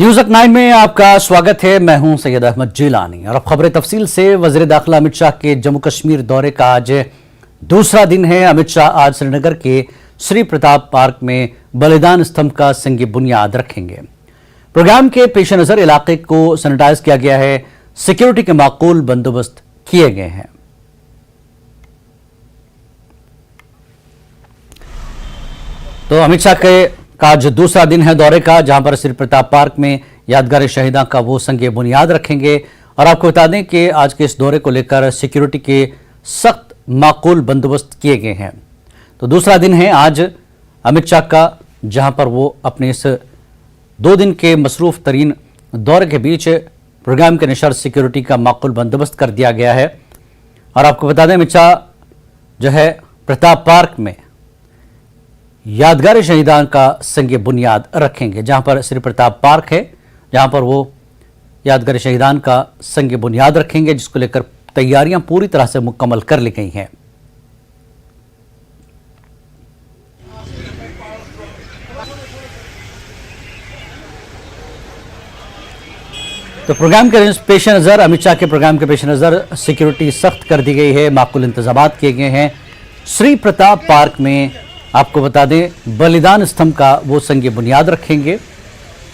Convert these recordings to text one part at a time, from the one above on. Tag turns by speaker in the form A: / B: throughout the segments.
A: News तक 9 में आपका स्वागत है। मैं हूं सैयद अहमद जिलानी और अब खबरें तफसील से। वज़ीर दाखिला अमित शाह के जम्मू कश्मीर दौरे का आज दूसरा दिन है। अमित शाह आज श्रीनगर के श्री प्रताप पार्क में बलिदान स्तंभ का संग बुनियाद रखेंगे। प्रोग्राम के पेश नजर इलाके को सैनिटाइज किया गया है। सिक्योरिटी के माकूल बंदोबस्त किए गए हैं। तो अमित शाह का आज दूसरा दिन है दौरे का, जहां पर श्री प्रताप पार्क में यादगार शहीदा का वो संग बुनियाद रखेंगे। और आपको बता दें कि आज के इस दौरे को लेकर सिक्योरिटी के सख्त माकूल बंदोबस्त किए गए हैं। तो दूसरा दिन है आज अमित शाह का, जहां पर वो अपने इस 2 दिन के मसरूफ तरीन दौरे के बीच प्रोग्राम के अनुसार सिक्योरिटी का माकूल बंदोबस्त कर दिया गया है। और आपको बता दें अमित शाह जो है प्रताप पार्क में यादगार शहीदान का संग बुनियाद रखेंगे, जहां पर श्री प्रताप पार्क है, जहां पर वो यादगार शहीदान का संग बुनियाद रखेंगे, जिसको लेकर तैयारियां पूरी तरह से मुकम्मल कर ली गई हैं। तो प्रोग्राम के पेश नज़र अमित शाह के प्रोग्राम के पेश नज़र सिक्योरिटी सख्त कर दी गई है, माकूल इंतजाम किए गए हैं। श्री प्रताप पार्क में आपको बता दें बलिदान स्तंभ का वो संग बुनियाद रखेंगे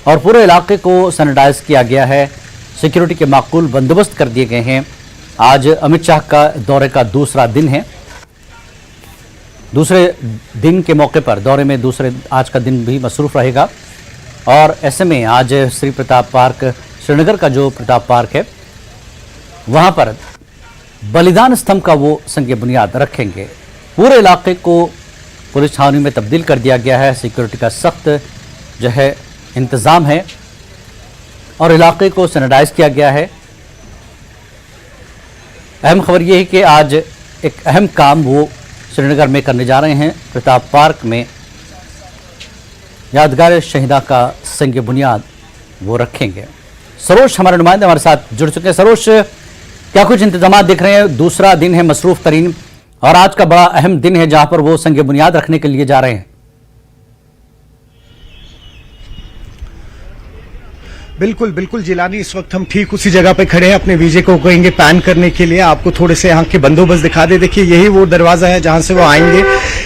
A: और पूरे इलाके को सैनिटाइज किया गया है। सिक्योरिटी के माकूल बंदोबस्त कर दिए गए हैं। आज अमित शाह का दौरे का दूसरा दिन है। दूसरे दिन के मौके पर दौरे में आज का दिन भी मसरूफ रहेगा। और ऐसे में आज श्री प्रताप पार्क श्रीनगर का जो प्रताप पार्क है, वहां पर बलिदान स्तंभ का वो संग बुनियाद रखेंगे। पूरे इलाके को पुलिस छावनी में तब्दील कर दिया गया है। सिक्योरिटी का सख्त जो है इंतज़ाम है और इलाके को सैनिटाइज किया गया है। अहम खबर यह है कि आज एक अहम काम वो श्रीनगर में करने जा रहे हैं। प्रताप पार्क में यादगार शहीदा का संग बुनियाद वो रखेंगे। सरोज हमारे नुमाइंदे हमारे साथ जुड़ चुके हैं। सरोज, क्या कुछ इंतजाम दिख रहे हैं? दूसरा दिन है मसरूफ तरीन और आज का बड़ा अहम दिन है, जहां पर वो संग बुनियाद रखने के लिए जा रहे हैं।
B: बिल्कुल बिल्कुल जिलानी, इस वक्त हम ठीक उसी जगह पे खड़े हैं। अपने वीजे को कहेंगे पैन करने के लिए, आपको थोड़े से यहाँ के बंदोबस्त दिखा दे। देखिए यही वो दरवाजा है जहां से वो आएंगे।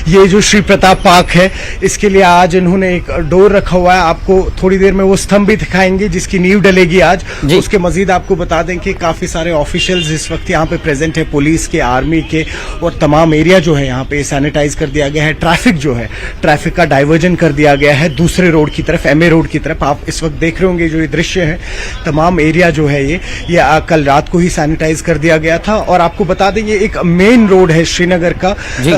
B: ये जो श्री प्रताप पार्क है, इसके लिए आज इन्होंने एक डोर रखा हुआ है। आपको थोड़ी देर में वो स्तंभ भी दिखाएंगे जिसकी नींव डलेगी आज। उसके मजीद आपको बता दें कि काफी सारे ऑफिशियल्स इस वक्त यहाँ पे प्रेजेंट है, पुलिस के, आर्मी के, और तमाम एरिया जो है यहाँ पे सैनिटाइज कर दिया गया है। ट्रैफिक जो है, ट्रैफिक का डाइवर्जन कर दिया गया है दूसरे रोड की तरफ, MA रोड की तरफ। आप इस वक्त देख रहे होंगे जो दृश्य है, तमाम एरिया जो है ये कल रात को ही सैनिटाइज कर दिया गया था। और आपको बता दें ये एक मेन रोड है श्रीनगर का,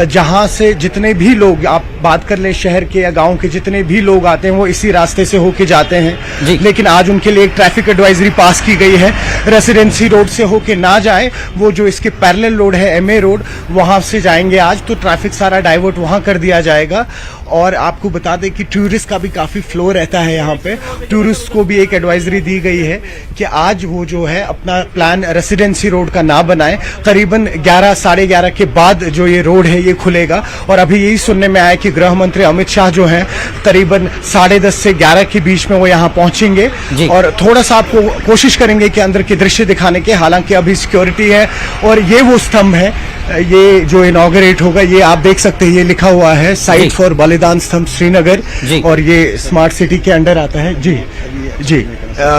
B: जहां से जितने भी लोग, आप बात कर ले शहर के या गांव के, जितने भी लोग आते हैं वो इसी रास्ते से होके जाते हैं। लेकिन आज उनके लिए एक ट्रैफिक एडवाइजरी पास की गई है, रेसिडेंसी रोड से होके ना जाए, वो जो इसके पैरेलल रोड है MA रोड, वहां से जाएंगे आज। तो ट्रैफिक सारा डाइवर्ट वहां कर दिया जाएगा। और आपको बता दें कि टूरिस्ट का भी काफी फ्लो रहता है यहाँ पे। टूरिस्ट को भी एक एडवाइजरी दी गई है कि आज वो जो है अपना प्लान रेसिडेंसी रोड का ना बनाए। करीबन 11 साढ़े 11 के बाद जो ये रोड है ये खुलेगा। और अभी यही सुनने में आया कि गृह मंत्री अमित शाह जो है करीबन 10:30 से 11 के बीच में वो यहाँ पहुंचेंगे और थोड़ा सा आपको कोशिश करेंगे कि अंदर के दृश्य दिखाने के। हालांकि अभी सिक्योरिटी है और ये वो स्तंभ है, ये जो इनॉग्रेट होगा, ये आप देख सकते हैं, ये लिखा हुआ है साइट फॉर बलिदान स्तंभ श्रीनगर, और ये स्मार्ट सिटी के अंडर आता है। जी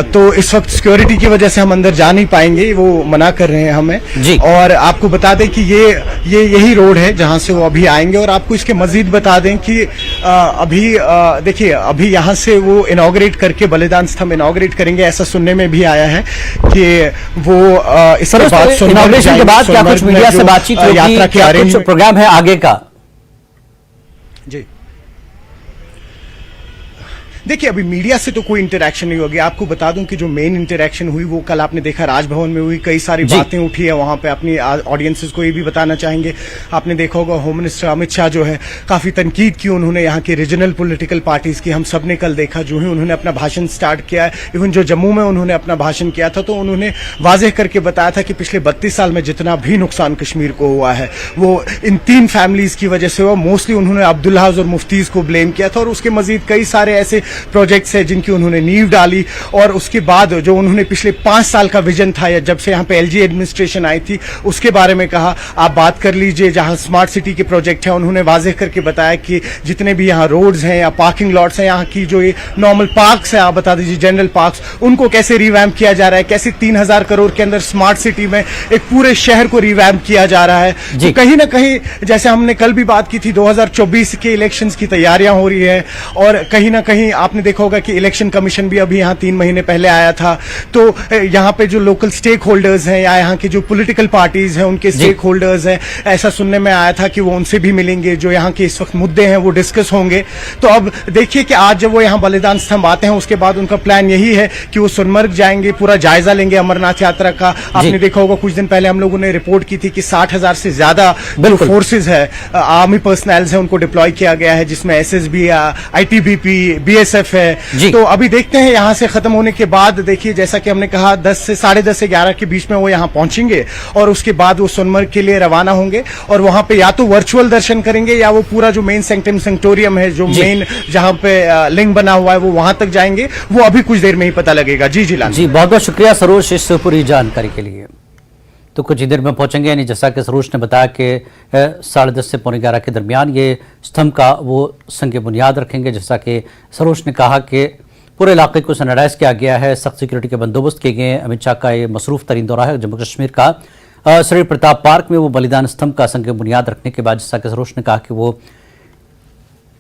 B: तो इस वक्त सिक्योरिटी की वजह से हम अंदर जा नहीं पाएंगे, वो मना कर रहे हैं हमें। और आपको बता दें कि ये यही रोड है जहां से वो अभी आएंगे। और आपको इसके मजीद बता दें कि अभी देखिए, अभी यहाँ से वो इनॉग्रेट करके बलिदान स्तंभ इनॉग्रेट करेंगे, ऐसा सुनने में भी आया है कि वो इसके बाद
A: इनॉग्रेशन के बाद क्या कुछ मीडिया से बातचीत होगी, यात्रा के अरेंजमेंट प्रोग्राम है आगे का?
B: जी देखिए, अभी मीडिया से तो कोई इंटरेक्शन नहीं होगी। आपको बता दूं कि जो मेन इंटरेक्शन हुई वो कल आपने देखा राजभवन में हुई। कई सारी बातें उठी है वहां पे। अपनी ऑडियंसेस को ये भी बताना चाहेंगे, आपने देखा होगा होम मिनिस्टर अमित शाह जो है काफी तनकीद की उन्होंने यहाँ की रीजनल पॉलिटिकल पार्टीज की। हम सब ने कल देखा जो ही उन्होंने अपना भाषण स्टार्ट किया, इवन जो जम्मू में उन्होंने अपना भाषण किया था, तो उन्होंने वाजह करके बताया था कि पिछले 32 साल में जितना भी नुकसान कश्मीर को हुआ है वो इन 3 फैमिलीज की वजह से हुआ। मोस्टली उन्होंने अब्दुल्लाज और मुफ्तीज को ब्लेम किया था और उसके मजीद कई सारे ऐसे प्रोजेक्ट्स है जिनकी उन्होंने नींव डाली, और उसके बाद जो उन्होंने पिछले 5 साल का विजन था या जब से यहाँ पे एलजी एडमिनिस्ट्रेशन आई थी उसके बारे में कहा। आप बात कर लीजिए जहाँ स्मार्ट सिटी के प्रोजेक्ट है, उन्होंने वाजह करके बताया कि जितने भी यहाँ रोड्स हैं या पार्किंग लॉट्स हैं, यहाँ की जो ये नॉर्मल पार्क्स हैं, आप बता दीजिए जनरल पार्क्स, उनको कैसे रिवैम्प किया जा रहा है, कैसे 3000 करोड़ के अंदर स्मार्ट सिटी में एक पूरे शहर को रिवैम्प किया जा रहा है। तो कहीं ना कहीं जैसे हमने कल भी बात की थी 2024 के इलेक्शंस की तैयारियां हो रही है, और कहीं ना कहीं आपने देखा होगा कि इलेक्शन कमीशन भी अभी यहाँ 3 महीने पहले आया था। तो यहाँ पे जो लोकल स्टेक होल्डर्स हैं या यहाँ के जो पॉलिटिकल पार्टीज हैं उनके स्टेक होल्डर्स हैं, ऐसा सुनने में आया था कि वो उनसे भी मिलेंगे, जो यहाँ के इस वक्त मुद्दे हैं वो डिस्कस होंगे। तो अब देखिए कि आज जब वो यहाँ बलिदान स्तंभ आते हैं उसके बाद उनका प्लान यही है कि वो सोनमर्ग जाएंगे, पूरा जायजा लेंगे अमरनाथ यात्रा का। आपने देखा होगा कुछ दिन पहले हम लोगों ने रिपोर्ट की थी कि 60,000 से ज्यादा जो फोर्सेज है, आर्मी पर्सनल है, उनको डिप्लॉय किया गया है, जिसमें एसएसबी, आईटीबीपी, बीएसएफ है। तो अभी देखते हैं यहाँ से खत्म होने के बाद, देखिए जैसा कि हमने कहा 10 से 11:30 से 11 के बीच में वो यहाँ पहुंचेंगे और उसके बाद वो सोनमर्ग के लिए रवाना होंगे, और वहां पे या तो वर्चुअल दर्शन करेंगे या वो पूरा जो मेन सेंक्टम सेंक्टोरियम है, जो मेन जहां पे लिंग बना हुआ है, वो वहां तक जाएंगे। वो अभी कुछ देर में ही पता लगेगा। जी जिलानी
A: जी, बहुत बहुत शुक्रिया सरोज इस पूरी जानकारी के लिए। तो कुछ ही देर में पहुंचेंगे, यानी जैसा कि सरोज ने बताया कि 10:30 से 11:15 के दरमियान ये स्तंभ का वो संग बुनियाद रखेंगे। जैसा कि सरोज ने कहा कि पूरे इलाके को सैनिटाइज किया गया है, सख्त सिक्योरिटी के बंदोबस्त किए गए हैं। अमित शाह का ये मसरूफ तरीन दौरा है जम्मू कश्मीर का। श्री प्रताप पार्क में वो बलिदान स्तंभ का संग बुनियाद रखने के बाद जैसा कि सरोज ने कहा कि वो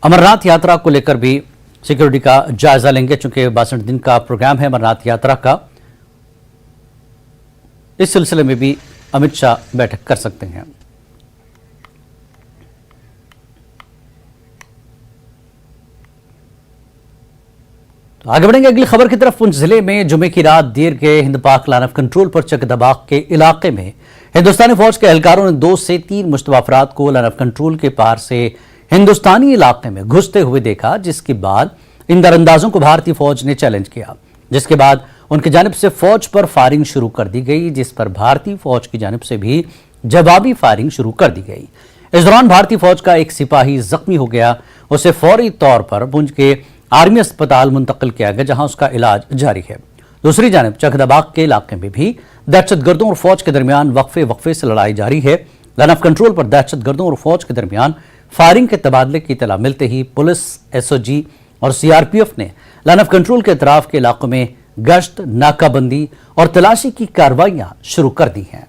A: अमरनाथ यात्रा को लेकर भी सिक्योरिटी का जायजा लेंगे, चूंकि 62 दिन का प्रोग्राम है अमरनाथ यात्रा का। इस सिलसिले में भी अमित शाह बैठक कर सकते हैं। तो आगे बढ़ेंगे अगली खबर की तरफ। पुंछ जिले में जुमे की रात देर गए हिंद पाक लाइन ऑफ कंट्रोल पर चकदबाग के इलाके में हिंदुस्तानी फौज के एहलकारों ने 2 से 3 मुश्तबा अफराद को लाइन ऑफ कंट्रोल के पार से हिंदुस्तानी इलाके में घुसते हुए देखा, जिसके बाद इन दरअंदाजों को भारतीय फौज ने चैलेंज किया, जिसके बाद उनकी जानिब से फौज पर फायरिंग शुरू कर दी गई, जिस पर भारतीय फौज की जानिब से भी जवाबी फायरिंग शुरू कर दी गई। इस दौरान भारतीय फौज का एक सिपाही जख्मी हो गया, उसे फौरी तौर पर पुंछ के आर्मी अस्पताल मुंतकिल किया गया, जहां उसका इलाज जारी है। दूसरी जानिब चकदबाग के इलाके में भी दहशतगर्दों और फौज के दरमियान वक्फे से लड़ाई जारी है। लाइन ऑफ कंट्रोल पर दहशतगर्दों और फौज के दरमियान फायरिंग के तबादले की इतला मिलते ही पुलिस, एसओजी और सीआरपीएफ ने लाइन ऑफ कंट्रोल के अतराफ के इलाकों में गश्त, नाकाबंदी और तलाशी की कार्रवाइयां शुरू कर दी हैं।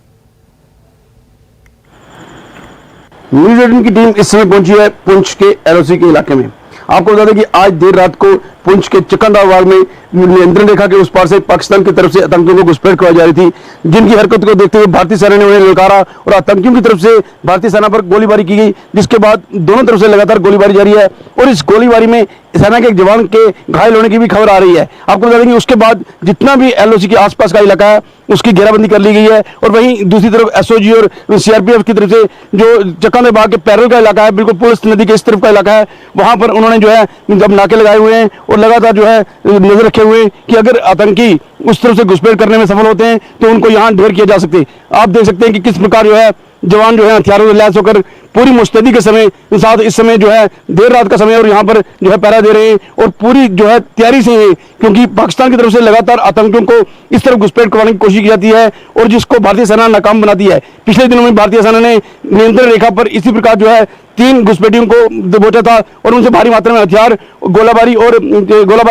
C: न्यूज 18 की टीम इस समय पहुंची है पुंछ के एलओसी के इलाके में। आपको बता दें कि आज देर रात को पुंछ के चकंदावाग में नियंत्रण रेखा के उस पार से पाकिस्तान की तरफ से आतंकियों को घुसपैठ करवाई जा रही थी, जिनकी हरकत को देखते हुए भारतीय सेना ने उन्हें ललकारा और आतंकियों की तरफ से भारतीय सेना पर गोलीबारी की गई, जिसके बाद दोनों तरफ से लगातार गोलीबारी जारी है और इस गोलीबारी में सेना के एक जवान के घायल होने की भी खबर आ रही है। आपको बता देंगे उसके बाद जितना भी एलओसी के आसपास का इलाका है उसकी घेराबंदी कर ली गई है, और वहीं दूसरी तरफ एसओजी और सीआरपीएफ की तरफ से जो चकंदाबाग के पैरल का इलाका है, बिल्कुल पुलिस नदी के इस तरफ का इलाका है, वहां पर उन्होंने जो है जब नाके लगाए हुए हैं और लगातार जो है नजर रखे हुए हैं कि अगर आतंकी उस तरफ से घुसपैठ करने में सफल होते हैं तो उनको यहां ढेर किया जा सकते। आप देख सकते हैं कि किस प्रकार जो है जवान जो है हथियारों से लैस होकर पूरी मुस्तैदी के समय साथ इस समय जो है देर रात का समय और यहाँ पर जो है पहरा दे रहे हैं और पूरी जो है तैयारी से है, क्योंकि पाकिस्तान की तरफ से लगातार आतंकियों को इस तरफ घुसपैठ करवाने की कोशिश की जाती है और जिसको भारतीय सेना नाकाम बनाती है। पिछले दिनों में भारतीय सेना ने नियंत्रण रेखा पर इसी प्रकार जो है 3 घुसपैठियों को दबोचा था और उनसे भारी मात्रा में हथियार, गोलाबारी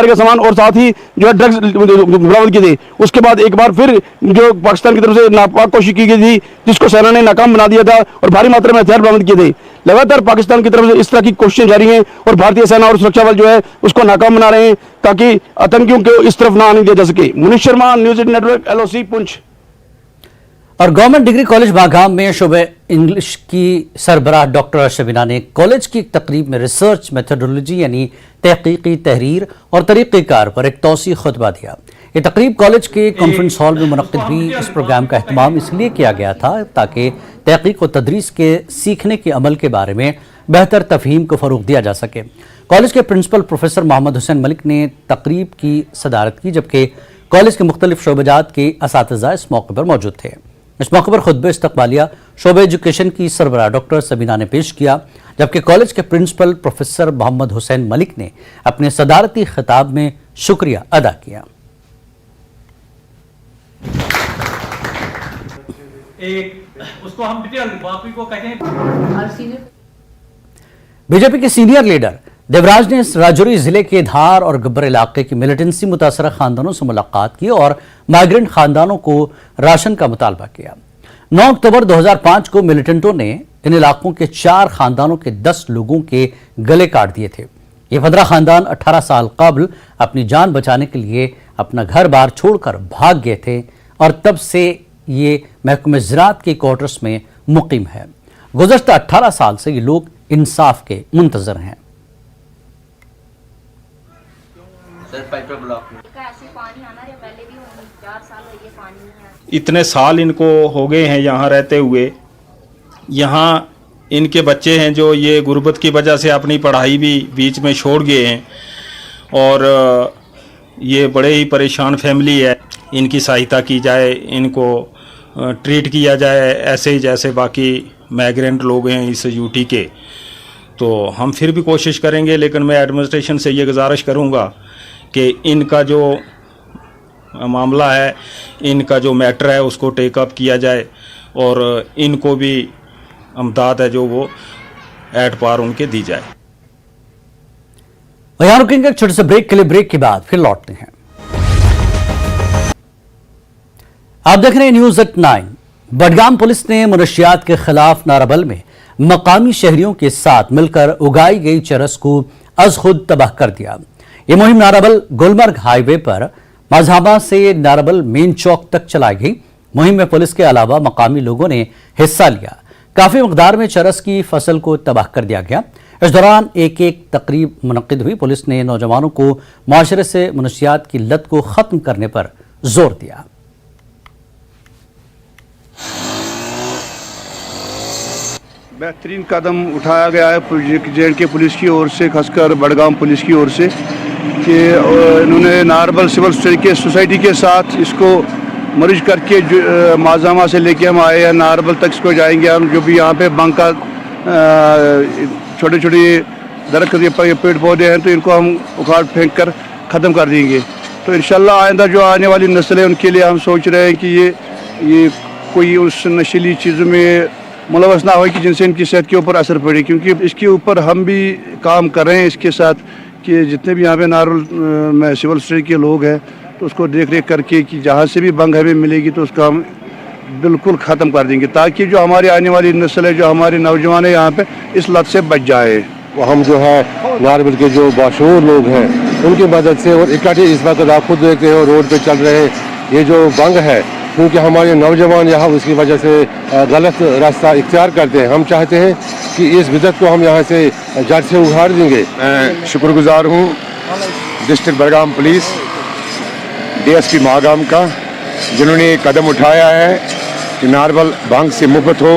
C: का सामान और साथ ही जो है ड्रग्स बरामद किए थे। उसके बाद एक बार फिर जो पाकिस्तान की तरफ से नापाक कोशिश की गई थी, जिसको सेना ने नाकाम बना दिया था और भारी मात्रा में हथियार बरामद किए थे। लगातार पाकिस्तान की तरफ से इस तरह की कोशिशें जारी हैं और भारतीय सेना और सुरक्षा बल जो है उसको नाकाम बना रहे हैं ताकि आतंकियों को इस तरफ ना आने दिया जा सके। Munish Sharma, news 18 network, LOC Poonch.
A: और गवर्नमेंट डिग्री कॉलेज बागाम में शोबे इंग्लिश की सरबराह डॉक्टर शबीना ने कॉलेज की एक तकरीब में रिसर्च मेथोडोलॉजी यानी तहकीकी तहरीर और तरीक़ेकार पर एक तौसी खुतबा दिया। ये तकरीब कॉलेज के कॉन्फ्रेंस हॉल में मुनक्किद हुई। इस प्रोग्राम का अहतमाम इसलिए किया गया था ताकि तहकीक और तदरीस के सीखने के अमल के बारे में बेहतर तफहीम को फ़रोग़ दिया जा सके। कॉलेज के प्रिंसिपल प्रोफेसर मोहम्मद हुसैन मलिक ने तकरीब की सदारत की, जबकि कॉलेज के मुख्तलिफ शोबजात के असातिज़ा इस मौके पर मौजूद थे। इस मौके पर खुतबे इस्तकबालिया शोबे एजुकेशन की सरबराह डॉक्टर सबीना ने पेश किया, जबकि कॉलेज के प्रिंसिपल प्रोफेसर मोहम्मद हुसैन मलिक ने अपने सदारती खिताब में शुक्रिया अदा किया।
D: उसको हम डिटेल बाकी को कहते हैं।
A: बीजेपी के सीनियर लीडर देवराज ने राजौरी जिले के धार और गब्बर इलाके की मिलिटेंसी मुतासरा खानदानों से मुलाकात की और माइग्रेंट खानदानों को राशन का मुतालबा किया। 9 अक्टूबर 2005 को मिलिटेंटों ने इन इलाकों के 4 खानदानों के 10 लोगों के गले काट दिए थे। ये 15 खानदान 18 साल कबल अपनी जान बचाने के लिए अपना घर बार छोड़कर भाग गए थे और तब से ये महकमे ज़राअत के क्वार्टर्स में मुकीम है। गुज़श्ता 18 साल से ये लोग इंसाफ के मुंतजर हैं।
E: इतने साल इनको हो गए हैं यहाँ रहते हुए। यहाँ इनके बच्चे हैं जो ये गुर्बत की वजह से अपनी पढ़ाई भी बीच में छोड़ गए हैं और ये बड़े ही परेशान फैमिली है। इनकी सहायता की जाए, इनको ट्रीट किया जाए ऐसे ही जैसे बाकी माइग्रेंट लोग हैं इस यूटी के। तो हम फिर भी कोशिश करेंगे, लेकिन मैं एडमिनिस्ट्रेशन से ये गुजारिश करूँगा कि इनका जो मामला है, इनका जो मैटर है उसको टेक अप किया जाए और इनको भी अमदाद है जो वो एट पार उनके दी जाए।
A: और यहाँ रुकेंगे एक छोटे से ब्रेक के लिए। ब्रेक के बाद फिर लौटते हैं। आप देख रहे हैं न्यूज एट 9। बडगाम पुलिस ने मुनशियात के खिलाफ नाराबल में मकामी शहरियों के साथ मिलकर उगाई गई चरस को अज खुद तबाह कर दिया। ये मुहिम नाराबल गुलमर्ग हाईवे पर मजहबा से नाराबल मेन चौक तक चलाई गई। मुहिम में पुलिस के अलावा मकामी लोगों ने हिस्सा लिया। काफी मकदार में चरस की फसल को तबाह कर दिया गया। इस दौरान एक तकरीब मुनक्किद हुई। पुलिस ने नौजवानों को मुआशरे से मुनशियात की लत को खत्म करने पर जोर दिया।
C: बेहतरीन कदम उठाया गया है जे.एंड.के पुलिस की ओर से, खासकर बडगाम पुलिस की ओर से, कि इन्होंने नारबल सिविल सोसाइटी के साथ इसको मर्ज करके माजामा से लेके हम आए हैं नारबल तक इसको जाएंगे। हम जो भी यहाँ पे बंका छोटे छोटे दरख्त ये पेड़ पौधे हैं तो इनको हम उखाड़ फेंक कर ख़त्म कर देंगे। तो इंशाल्लाह आइंदा जो आने वाली नस्ल है उनके लिए हम सोच रहे हैं कि ये कोई उस नशीली चीज़ों में मुलवस ना हो कि जिनसे इनकी सेहत के ऊपर असर पड़े, क्योंकि इसके ऊपर हम भी काम कर रहे हैं इसके साथ कि जितने भी यहाँ पे नारवल में सिविल सोसाइटी के लोग हैं तो उसको देख रेख करके कि जहाँ से भी बंग हमें मिलेगी तो उसका हम बिल्कुल ख़त्म कर देंगे, ताकि जो हमारी आने वाली नस्ल है, जो हमारे नौजवान है यहाँ पे, इस लत से बच जाए।
F: हम जो है नारबल के जो बाशूर लोग हैं उनकी मदद से और इकट्ठे इस वक्त आप खुद देखते हो रोड पे चल रहे हैं ये जो बंग है, क्योंकि हमारे नौजवान यहाँ उसकी वजह से गलत रास्ता इख्तियार करते हैं। हम चाहते हैं कि इस बिदअत को हम यहाँ से जड़ से उखाड़ देंगे।
G: मैं शुक्रगुजार हूँ district Budgam police DSP Magam का, जिन्होंने ये कदम उठाया है कि नारबल भांग से मुक्त हो।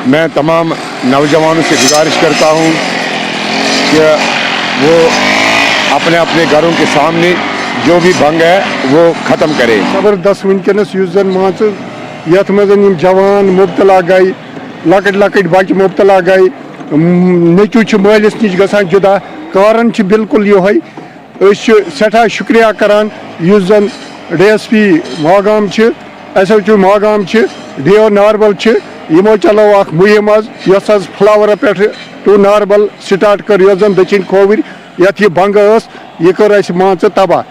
G: मैं तमाम नौजवानों से गुजारिश करता हूँ कि वो अपने अपने घरों के सामने जो भी भंग है वो ख़त्म करे।
F: ज़बरदस्त वनकस मान यथ मज जवान मुबतला गई, लकट लकट बच्चे मुबतला गई, नचू मालिस नश गसान जुदा। कारण बिल्कुल ये सठा शुक्रिया करान युस जन DSP Magam SHO Magam DO Narbal यमो चलो मुहिम यस फ्लावर पे टू नारबल स्टार्ट कर यस जन दक्षिण खोवर यथ यह बंग यह कर मान तबाह।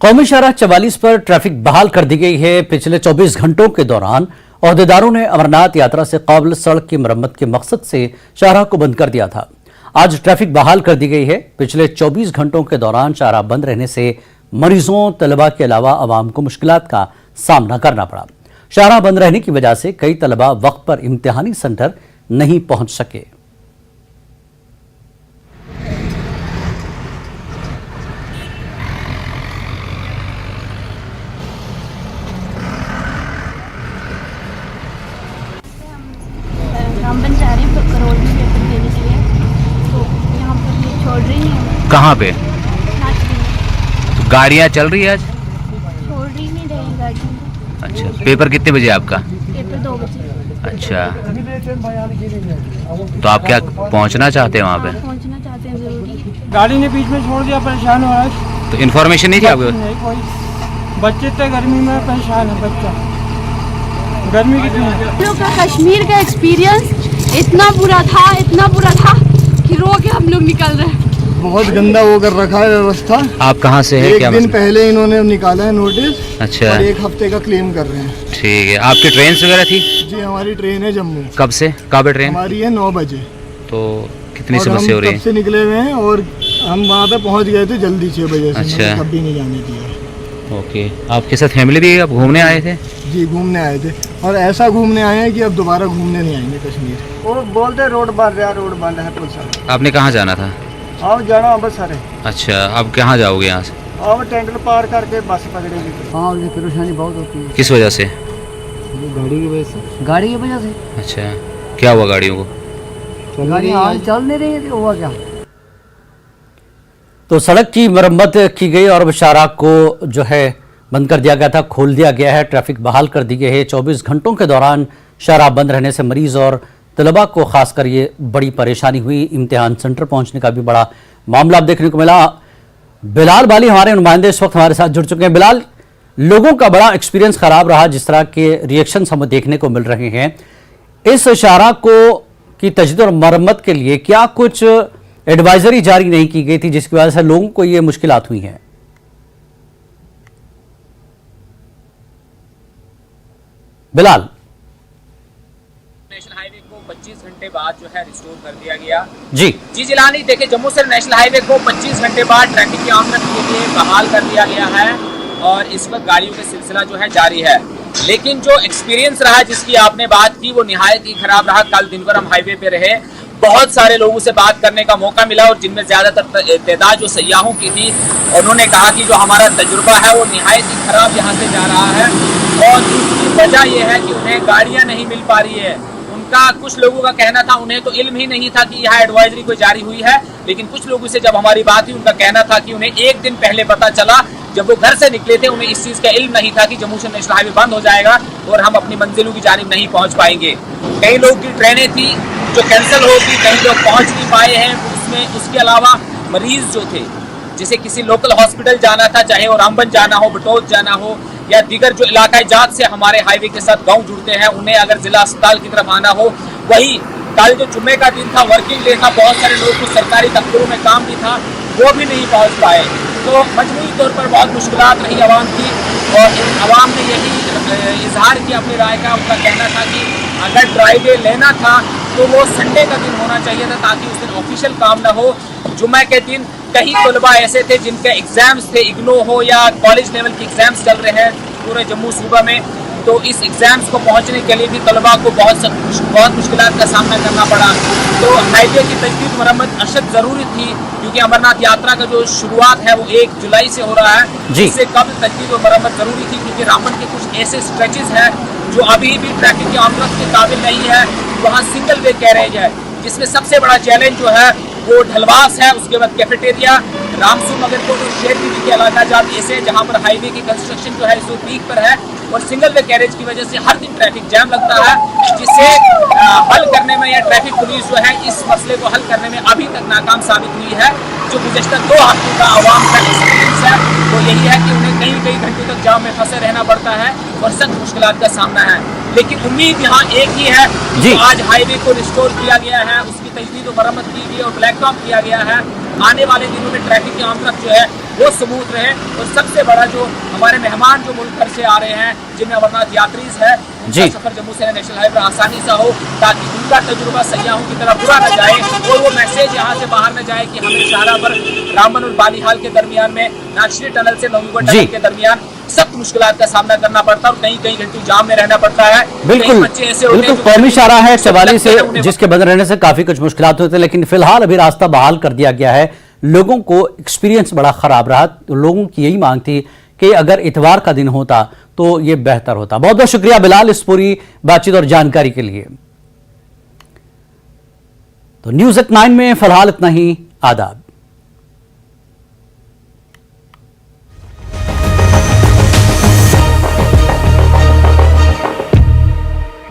A: कौमी शाहराह 44 पर ट्रैफिक बहाल कर दी गई है। पिछले 24 घंटों के दौरान ओहदेदारों ने अमरनाथ यात्रा से काबिल सड़क की मरम्मत के मकसद से शाहराह को बंद कर दिया था। आज ट्रैफिक बहाल कर दी गई है। पिछले 24 घंटों के दौरान शाहराह बंद रहने से मरीजों, तलबा के अलावा आवाम को मुश्किलात का सामना करना पड़ा। शाहराह बंद रहने की वजह से कई तलबा वक्त पर इम्तिहानी सेंटर नहीं पहुंच सके।
H: रामबन जा रहे हैं करोल में पेपर देने के लिए, तो यहाँ पर ये छोड़ रही नहीं हमें।
I: कहाँ पे
H: नाच रही है,
I: गाड़ियाँ चल रही है आज?
H: छोड़ रही नहीं रही गाड़ी।
I: अच्छा, पेपर कितने बजे आपका?
H: पेपर 2 बजे।
I: अच्छा, तो आप क्या पहुंचना चाहते हैं वहाँ पे?
H: पहुंचना चाहते हैं, जरूरी।
J: गाड़ी ने बीच में छोड़ दिया, परेशान हो रहा है।
I: तो इन्फॉर्मेशन नहीं थी आपको?
J: नहीं कोई, बच्चे इतने गर्मी में परेशान है, बच्चा गर्मी कितनी है।
H: हम लोग का कश्मीर का एक्सपीरियंस इतना बुरा था कि रो के हम लोग निकल रहे हैं।
F: बहुत गंदा वो कर रखा है व्यवस्था।
I: आप कहाँ से हैं?
F: एक
I: क्या
F: दिन
I: मसला?
F: पहले इन्होंने निकाला है नोटिस।
I: अच्छा।
F: और 1 हफ्ते का क्लेम कर रहे हैं।
I: ठीक है, आपकी ट्रेन वगैरह थी?
F: जी हमारी ट्रेन है जम्मू।
I: कब से कहाँ पे ट्रेन?
F: हमारी है 9 बजे।
I: तो कितनी
F: और
I: समस्या हो
F: हम
I: रही
F: कब
I: है?
F: से निकले हुए हैं और हम वहाँ पे पहुँच गए थे जल्दी 6 बजे से।
I: अच्छा।
F: मतलब कभी नहीं जाने दिया।
I: ओके, आपके साथ फैमिली भी आप घूमने आए थे?
F: जी घूमने आए थे, और ऐसा घूमने आए हैं कि अब दोबारा घूमने नहीं आएंगे कश्मीर। वो बोलते रोड बंद है पुल साहब।
I: आपने कहाँ जाना था?
F: आप जाना अमृतसर है।
I: अच्छा, अब कहाँ जाओगे यहाँ से?
F: आप टेंडर पार करके बस पकड़ेगी। हाँ ये परेशानी बहुत होती है।
I: किस वजह से?
F: गाड़ी की वजह से।
I: अच्छा, क्या हुआ गाड़ियों को?
F: गाड़ी आज चल नहीं रही थी, हुआ क्या?
A: तो सड़क की मरम्मत की गई और अब शाहराह को जो है बंद कर दिया गया था, खोल दिया गया है, ट्रैफिक बहाल कर दी गई है। 24 घंटों के दौरान शाहराह बंद रहने से मरीज और तलबा को खासकर ये बड़ी परेशानी हुई। इम्तिहान सेंटर पहुंचने का भी बड़ा मामला अब देखने को मिला। बिलाल बाली हमारे नुमाइंदे इस वक्त हमारे साथ जुड़ चुके हैं। बिलाल, लोगों का बड़ा एक्सपीरियंस खराब रहा, जिस तरह के रिएक्शन हमें देखने को मिल रहे हैं। इस शाहराह को की तजदीद और मरम्मत के लिए क्या कुछ एडवाइजरी जारी नहीं की गई थी, जिसकी वजह से लोगों को ये मुश्किलात हुई हैं? बिलाल,
K: नेशनल हाईवे को 25 घंटे बाद जो है रिस्टोर कर दिया गया।
A: जी
K: जिलानी देखिए, जम्मू से नेशनल हाईवे को 25 घंटे बाद ट्रैफिक की आमद के लिए बहाल कर दिया गया है और इस वक्त गाड़ियों का सिलसिला जो है जारी है। लेकिन जो एक्सपीरियंस रहा जिसकी आपने बात की वो निहायत ही खराब रहा। कल दिन भर हम हाईवे पे रहे, बहुत सारे लोगों से बात करने का मौका मिला और जिनमें ज्यादातर तादाद जो सयाहों की थी, उन्होंने कहा कि जो हमारा तजुर्बा है वो निहायत ही खराब यहाँ से जा रहा है और इसकी वजह यह है कि उन्हें गाड़ियाँ नहीं मिल पा रही है। उनका कुछ लोगों का कहना था उन्हें तो इल्म ही नहीं था कि यहाँ एडवाइजरी कोई जारी हुई है, लेकिन कुछ लोगों से जब हमारी बात हुई उनका कहना था कि उन्हें 1 दिन पहले पता चला, जब वो घर से निकले थे उन्हें इस चीज का इल्म नहीं था कि जम्मू से नेशनल हाईवे बंद हो जाएगा और हम अपनी मंजिलों की जानिब नहीं पहुंच पाएंगे। कई लोग की ट्रेनें थी जो कैंसिल होगी, कई लोग पहुंच नहीं पाए हैं। उसमें उसके अलावा मरीज जो थे, जिसे किसी लोकल हॉस्पिटल जाना था, चाहे वो रामबन जाना हो, बटोत जाना हो या दीगर जो इलाकाई जात से हमारे हाईवे के साथ गाँव जुड़ते हैं, उन्हें अगर जिला अस्पताल की तरफ आना हो, वही कल जो जुम्मे का दिन था, वर्किंग डे था, बहुत सारे लोग को सरकारी दफ्तरों में काम भी था, वो भी नहीं पहुंच पाए। तो मजबूरी तौर पर बहुत मुश्किलात रही आवाम की और आवाम ने यही इजहार किया अपनी राय का। उनका कहना था कि अगर ड्राई डे लेना था तो वो संडे का दिन होना चाहिए था ताकि उस दिन ऑफिशियल काम ना हो। जुम्मे के दिन कई तलबा ऐसे थे जिनके एग्जाम्स थे, इग्नो हो या कॉलेज लेवल के एग्जाम्स चल रहे हैं पूरे जम्मू सूबा में, तो इस एग्जाम्स को पहुंचने के लिए भी तलबा को बहुत मुश्किलात का सामना करना पड़ा। तो हाईवे की तजदीद मरम्मत अशद ज़रूरी थी क्योंकि अमरनाथ यात्रा का जो शुरुआत है वो 1 जुलाई से हो रहा है, जिससे कब तजदीद और मरम्मत जरूरी थी क्योंकि रामबन के कुछ ऐसे स्ट्रेचेस हैं जो अभी भी ट्रैफिक की आमद के काबिल नहीं है। वहाँ सिंगल वे कैरेज है, जिसमें सबसे बड़ा चैलेंज जो है वो ढलवास है, उसके बाद कैफेटेरिया, रामसू नगर को जो शेर टीवी के इलाका जात ऐसे जहाँ पर हाईवे की कंस्ट्रक्शन जो है इस पीक पर है और सिंगल वे कैरेज की वजह से हर दिन ट्रैफिक जैम लगता है, जिसे हल करने में या ट्रैफिक पुलिस जो है इस मसले को हल करने में अभी तक नाकाम साबित हुई है। जो गुज़श्ता 2 हफ्तों का आवाम का एक्सपीरियंस है वो यही है कि उन्हें कई घंटों तक जाम में फंसे रहना पड़ता है और सख्त मुश्किलात का सामना है। लेकिन उम्मीद यहाँ एक ही है कि आज हाईवे को रिस्टोर किया गया है, उसकी तजदीद और मरम्मत की गई और ब्लैक टॉप किया गया है। आने वाले दिनों में ट्रैफिक की आमद जो है वो स्मूथ रहे और सबसे बड़ा जो हमारे मेहमान जो मुल्क भर से आ रहे हैं जिनमें अमरनाथ यात्रीज है, उनका सफर जम्मू से नेशनल हाईवे आसानी से हो ताकि उनका तजुर्बा सयाहों की तरह बुरा न जाए और वो मैसेज यहाँ से बाहर न जाए कि हमें शाहराह पर रामबन और बालीहाल के दरमियान में नागश्री टनल से नवयुगा टनल के दरमियान सख्त मुश्किलात का सामना करना पड़ता है और कई घंटे जाम में रहना पड़ता है।
A: बिल्कुल बिल्कुल कौमी शाहराह है 44 से, जिसके बंद रहने से काफी कुछ मुश्किलात होते हैं, लेकिन फिलहाल अभी रास्ता बहाल कर दिया गया है। लोगों को एक्सपीरियंस बड़ा खराब रहा, तो लोगों की यही मांग थी कि अगर इतवार का दिन होता तो ये बेहतर होता। बहुत बहुत शुक्रिया बिलाल इस पूरी बातचीत और जानकारी के लिए। तो न्यूज़ एट 9 में फिलहाल इतना ही। आदाब।